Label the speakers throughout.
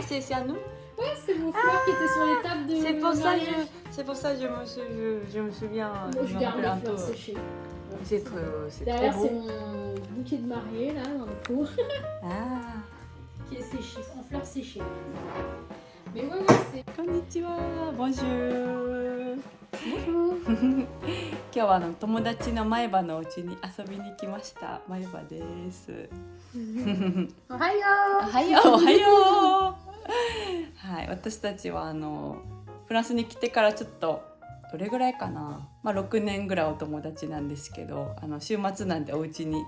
Speaker 1: c'est à nous?
Speaker 2: Ouais, c'est mon frère qui était sur les tables de mariage.
Speaker 1: C'est pour ça que je me souviens.
Speaker 2: Moi, je
Speaker 1: me
Speaker 2: garde
Speaker 1: rappelle
Speaker 2: les fleurs
Speaker 1: peu.
Speaker 2: séchées.
Speaker 1: C'est trop
Speaker 2: Derrière, c'est
Speaker 1: beau.
Speaker 2: mon bouquet de mariée, là, dans le pot,
Speaker 1: Ah,
Speaker 2: qui est séché, en fleurs séchées. Mais ouais, c'est...
Speaker 1: konnichiwa, bonjour.
Speaker 2: Bonjour.
Speaker 1: 今日は友達の前歯のお家に遊びに来ました。前歯です。
Speaker 2: おはよ
Speaker 1: おはよう、おはよう。はい、私たちはフランスに来てからちょっとどれぐらいかな、6年ぐらいお友達なんですけど、週末なんでお家に、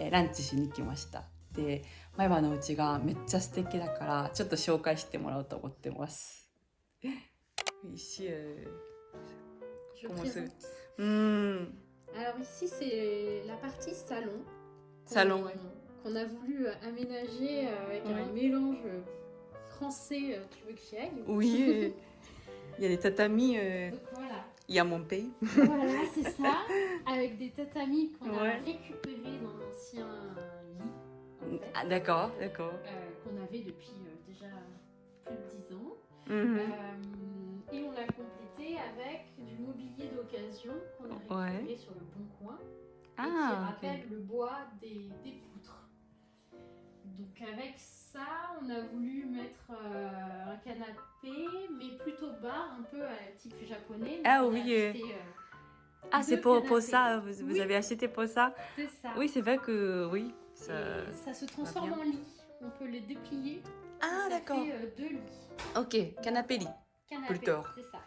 Speaker 1: ランチしに来ました。で、前歯のお家がめっちゃ素敵だからちょっと紹介してもらおうと思ってます。Ici,
Speaker 2: Je
Speaker 1: comment
Speaker 2: présente.
Speaker 1: Alors
Speaker 2: ici, c'est la partie salon.
Speaker 1: Salon, ouais.
Speaker 2: Qu'on a voulu aménager avec un mélange français. Tu veux que j'y aille?
Speaker 1: Oui, il y a des tatamis.
Speaker 2: Donc, voilà.
Speaker 1: Il y a mon pays.
Speaker 2: Voilà, c'est ça. Avec des tatamis qu'on a récupérés dans l'ancien lit. En fait,
Speaker 1: Ah, d'accord.
Speaker 2: qu'on avait depuis déjà plus de 10 ans. Et on l'a complété avec du mobilier d'occasion qu'on a récupéré sur le Bon Coin et qui rappelle le bois des poutres. Donc avec ça, on a voulu mettre un canapé, mais plutôt bas, un peu type japonais.
Speaker 1: Ah oui. C'est pour ça, vous avez acheté pour ça?
Speaker 2: C'est ça.
Speaker 1: Oui, c'est vrai que oui.
Speaker 2: Ça se transforme en lit. On peut les déplier.
Speaker 1: Ah, d'accord.
Speaker 2: Ça fait 2 lits.
Speaker 1: Ok, canapé-lit.
Speaker 2: Canapé,
Speaker 1: Plutôt.
Speaker 2: c'est ça.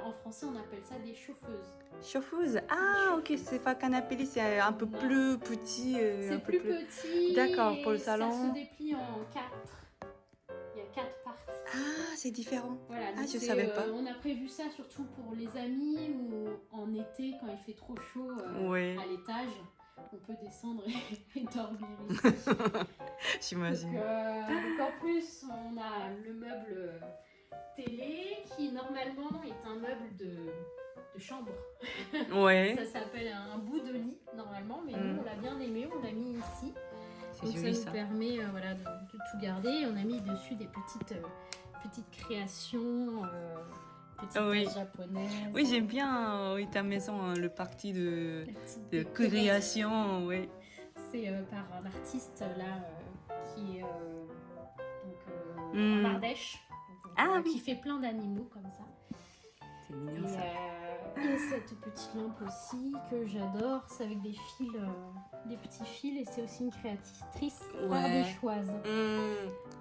Speaker 2: En français, on appelle ça des chauffeuses.
Speaker 1: Chauffeuse. Ah, ok, c'est pas canapé-lit, c'est un peu plus petit.
Speaker 2: C'est plus petit.
Speaker 1: D'accord, pour le salon.
Speaker 2: Ça se déplie en 4. Il y a 4 parties.
Speaker 1: Ah, c'est différent.
Speaker 2: Voilà,
Speaker 1: ah, je savais pas.
Speaker 2: On a prévu ça surtout pour les amis ou en été quand il fait trop chaud à l'étage. On peut descendre et dormir ici.
Speaker 1: J'imagine.
Speaker 2: Donc en plus, on a le meuble télé qui normalement est un meuble de chambre.
Speaker 1: Ouais.
Speaker 2: Ça s'appelle un bout de lit normalement, mais nous on l'a bien aimé, on l'a mis ici. Donc
Speaker 1: joli,
Speaker 2: ça nous permet de tout garder. On a mis dessus des petites créations. Petites japonaises.
Speaker 1: Oui, j'aime bien ta maison, le parti de création. Oui.
Speaker 2: C'est par un artiste là qui est en Ardèche, qui fait plein d'animaux comme ça.
Speaker 1: C'est mignon ça.
Speaker 2: Et cette petite lampe aussi que j'adore, c'est avec des fils, des petits fils, et c'est aussi une créatrice ardéchoise.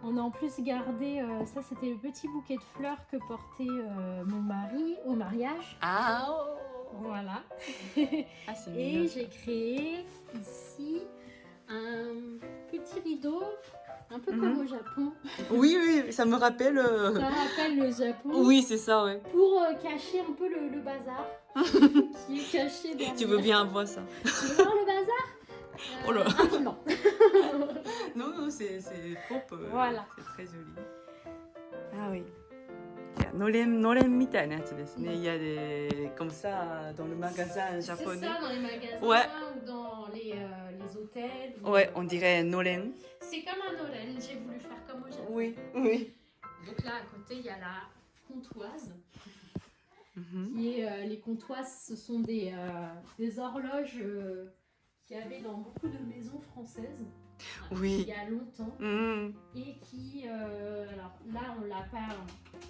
Speaker 2: On a en plus gardé, ça c'était le petit bouquet de fleurs que portait mon mari au mariage.
Speaker 1: Ah,
Speaker 2: voilà.
Speaker 1: C'est mignon.
Speaker 2: Et j'ai créé ici un petit rideau, un peu comme au Japon.
Speaker 1: Oui, ça me rappelle.
Speaker 2: Ça rappelle le Japon.
Speaker 1: Oui, c'est ça, ouais.
Speaker 2: Pour cacher un peu le bazar qui est caché derrière.
Speaker 1: Tu veux bien voir ça?
Speaker 2: Tu veux voir le bazar?
Speaker 1: Oh là.
Speaker 2: Rapidement.
Speaker 1: Non, c'est pop.
Speaker 2: Voilà.
Speaker 1: C'est très joli. Ah oui. Noren みたいなやつですね。Il y a des comme ça dans le magasin japonais.
Speaker 2: C'est ça dans les magasins ou dans les hôtels.
Speaker 1: Ouais, on dirait noren.
Speaker 2: C'est comme un noren, j'ai voulu faire comme au Japon.
Speaker 1: Oui.
Speaker 2: Donc là à côté il y a la comptoise. Les comptoises, ce sont des horloges qu'il y avait dans beaucoup de maisons françaises.
Speaker 1: Oui.
Speaker 2: Il y a longtemps. Et qui, alors là on l'a pas,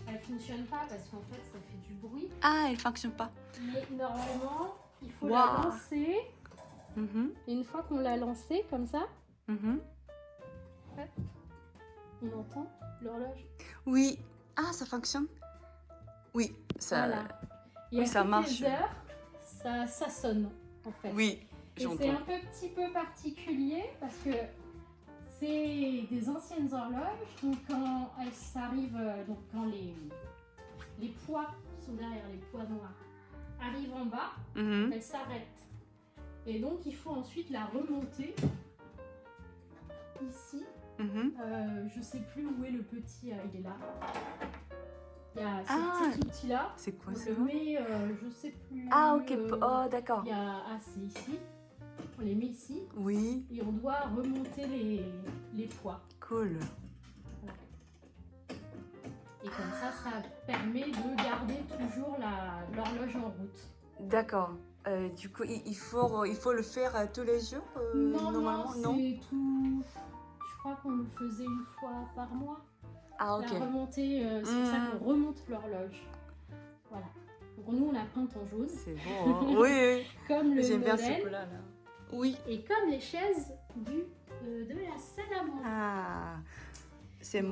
Speaker 2: elle fonctionne pas parce qu'en fait ça fait du bruit.
Speaker 1: Ah, elle fonctionne pas.
Speaker 2: Mais normalement il faut la lancer. Et une fois qu'on l'a lancée comme ça, on entend l'horloge.
Speaker 1: Oui. Ah, ça fonctionne. Oui, ça.
Speaker 2: Voilà. Et
Speaker 1: ça marche.
Speaker 2: Les heures, ça sonne en fait.
Speaker 1: Oui.
Speaker 2: Et c'est un petit peu particulier parce que c'est des anciennes horloges. Donc quand elles s'arrivent, donc quand les poids sont derrière, les poids noirs arrivent en bas, elles s'arrêtent. Et donc il faut ensuite la remonter ici. Je sais plus où est le petit, il est là. Il y a ce petit outil là.
Speaker 1: C'est quoi ça?
Speaker 2: On le met, je sais plus.
Speaker 1: Ah ok, d'accord.
Speaker 2: Il y a c'est ici. On les met ici.
Speaker 1: Oui.
Speaker 2: Et on doit remonter les poids.
Speaker 1: Cool.
Speaker 2: Voilà. Et comme ça permet de garder toujours l'horloge en route.
Speaker 1: D'accord. Du coup, il faut le faire tous les jours normalement, non?
Speaker 2: C'est tout. Je crois qu'on le faisait une fois par mois.
Speaker 1: Ah, ok.
Speaker 2: La remontée, c'est pour ça qu'on remonte l'horloge. Voilà. Donc nous, on la peinte en jaune.
Speaker 1: C'est beau, hein? Oui.
Speaker 2: Comme le
Speaker 1: J'aime bien
Speaker 2: modèle.
Speaker 1: ce couleur-là. Oui.
Speaker 2: Et comme les chaises de la salle à manger.
Speaker 1: Ah, c'est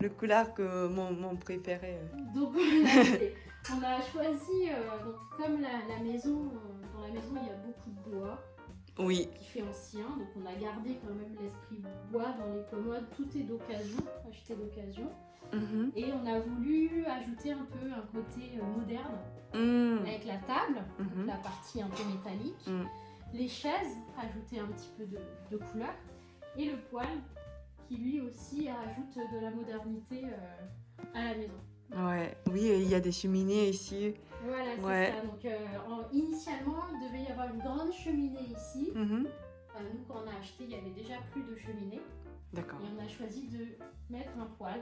Speaker 1: le couleur que mon préféré.
Speaker 2: Donc on a choisi, donc, comme la maison, dans la maison il y a beaucoup de bois.
Speaker 1: Oui.
Speaker 2: Qui fait ancien, donc on a gardé quand même l'esprit bois dans les commodes. Tout est d'occasion, acheté d'occasion. Et on a voulu ajouter un peu un côté moderne avec la table, donc la partie un peu métallique, les chaises, ajouter un petit peu de couleur, et le poêle qui lui aussi ajoute de la modernité à la maison.
Speaker 1: Ouais, oui, il y a des cheminées ici.
Speaker 2: Voilà, c'est ça. Donc initialement, il devait y avoir une grande cheminée ici. Nous, quand on a acheté, il y avait déjà plus de cheminée.
Speaker 1: D'accord.
Speaker 2: Et on a choisi de mettre un poêle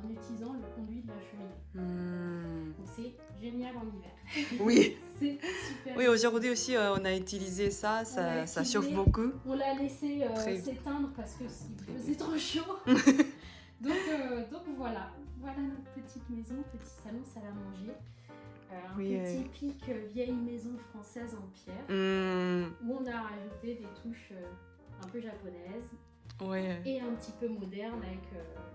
Speaker 2: en utilisant le conduit de la cheminée. Donc c'est génial en hiver.
Speaker 1: Oui.
Speaker 2: C'est super.
Speaker 1: Oui, aujourd'hui aussi, on a utilisé ça chauffe beaucoup.
Speaker 2: On l'a laissé s'éteindre parce qu'il faisait trop chaud. donc voilà. Voilà notre petite maison, petit salon, salle à manger. Petit pic vieille maison française en pierre. Où on a rajouté des touches un peu japonaises. Et un petit peu moderne avec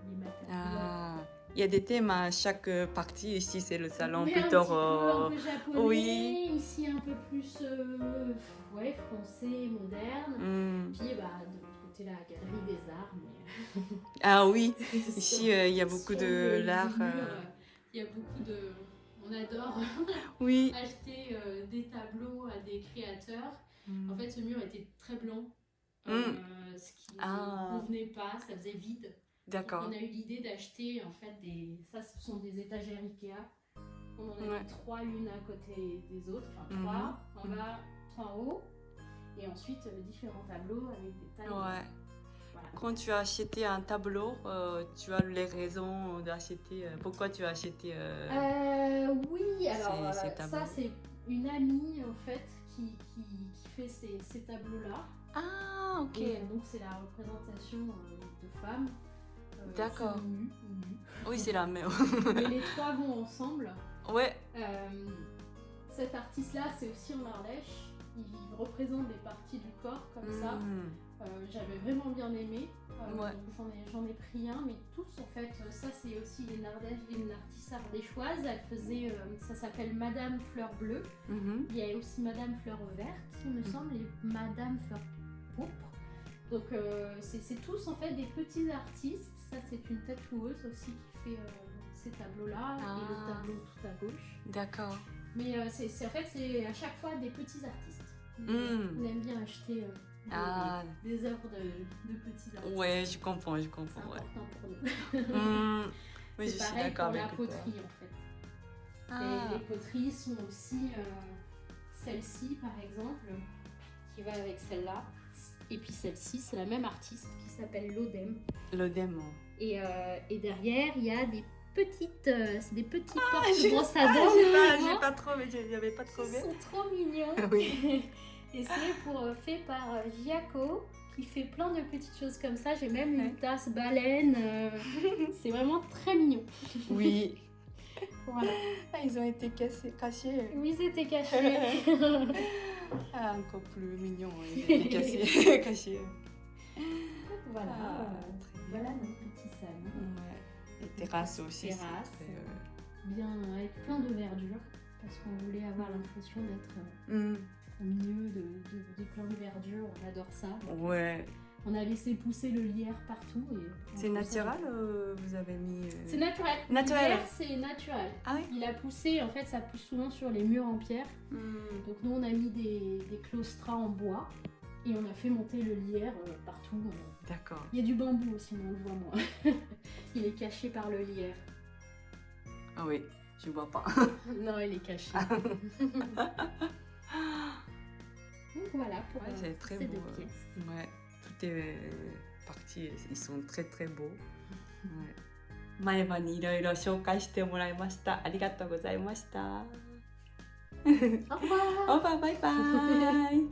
Speaker 2: les matériaux.
Speaker 1: Il y a des thèmes à chaque partie. Ici, c'est le salon
Speaker 2: plutôt un peu japonais. Oui. Ici, un peu plus français, moderne. Puis, de l'autre côté, la galerie des arts. Mais...
Speaker 1: Ah oui, ici, il y a beaucoup de l'art.
Speaker 2: Il y a beaucoup de... On adore acheter des tableaux à des créateurs. En fait, ce mur était très blanc. Ce qui ne convenait pas, ça faisait vide.
Speaker 1: D'accord.
Speaker 2: Donc, on a eu l'idée d'acheter en fait ça ce sont des étagères Ikea. On en a mis 3 l'une à côté des autres, enfin 3 en bas, 3 en haut, et ensuite différents tableaux avec des tailles. Voilà.
Speaker 1: Quand tu as acheté un tableau, tu as les raisons d'acheter. Pourquoi tu as acheté
Speaker 2: oui, alors ça c'est une amie en fait qui fait ces tableaux-là.
Speaker 1: Ah, ok.
Speaker 2: Et, donc c'est la représentation de femmes.
Speaker 1: D'accord. Oui, c'est la même.
Speaker 2: Mais les 3 vont ensemble.
Speaker 1: Ouais.
Speaker 2: Cet artiste-là, c'est aussi en Ardèche. Il représente des parties du corps comme ça. J'avais vraiment bien aimé. Donc j'en ai pris un, mais tous en fait, ça c'est aussi une artiste ardéchoise. Elle faisait, ça s'appelle Madame Fleur Bleue. Il y a aussi Madame Fleur Verte, il me semble, et Madame Fleur Pourpre. Donc c'est tous en fait des petits artistes. Ça c'est une tatoueuse aussi qui fait ces tableaux-là et le tableau tout à gauche.
Speaker 1: D'accord.
Speaker 2: Mais en fait c'est à chaque fois des petits artistes. On aime bien acheter des œuvres de petits artistes.
Speaker 1: Ouais, je comprends.
Speaker 2: C'est important pour nous.
Speaker 1: Oui,
Speaker 2: c'est pareil pour la poterie en fait. Et les poteries sont aussi celle-ci par exemple, qui va avec celle-là. Et puis celle-ci, c'est la même artiste qui s'appelle Lodem.
Speaker 1: Lodem.
Speaker 2: Et derrière, il y a des petites porte-brosses à dents.
Speaker 1: J'ai pas trop, mais j'avais pas trouvé.
Speaker 2: Ils sont trop mignons.
Speaker 1: Oui.
Speaker 2: Et c'est fait par Giaco, qui fait plein de petites choses comme ça. J'ai même une tasse baleine. C'est vraiment très mignon.
Speaker 1: Oui.
Speaker 2: Voilà.
Speaker 1: Ils ont été cachés.
Speaker 2: Oui, c'était caché.
Speaker 1: Encore plus mignon, ils étaient cachés.
Speaker 2: Voilà. Voilà notre petit salon.
Speaker 1: Les terrasses aussi.
Speaker 2: Bien avec plein de verdure, parce qu'on voulait avoir l'impression d'être au milieu de plein de verdure. On adore ça.
Speaker 1: Ouais.
Speaker 2: On a laissé pousser le lierre partout.
Speaker 1: C'est naturel vous avez mis...
Speaker 2: C'est naturel.
Speaker 1: Naturel.
Speaker 2: Le lierre, c'est naturel.
Speaker 1: Ah oui.
Speaker 2: Il a poussé, en fait, ça pousse souvent sur les murs en pierre. Donc nous, on a mis des claustras en bois et on a fait monter le lierre partout.
Speaker 1: D'accord.
Speaker 2: Il y a du bambou aussi, on le voit moins. Il est caché par le lierre.
Speaker 1: Ah oui, je vois pas.
Speaker 2: Non, il est caché. Donc voilà pour
Speaker 1: c'est très
Speaker 2: ces
Speaker 1: beau.
Speaker 2: 2 pièces.
Speaker 1: Ouais. Tout est parti, ils sont très très beaux. Ouais. 前歯にいろいろ紹介してもらいました。ありがとうございました。
Speaker 2: Au revoir.
Speaker 1: Au revoir, bye bye.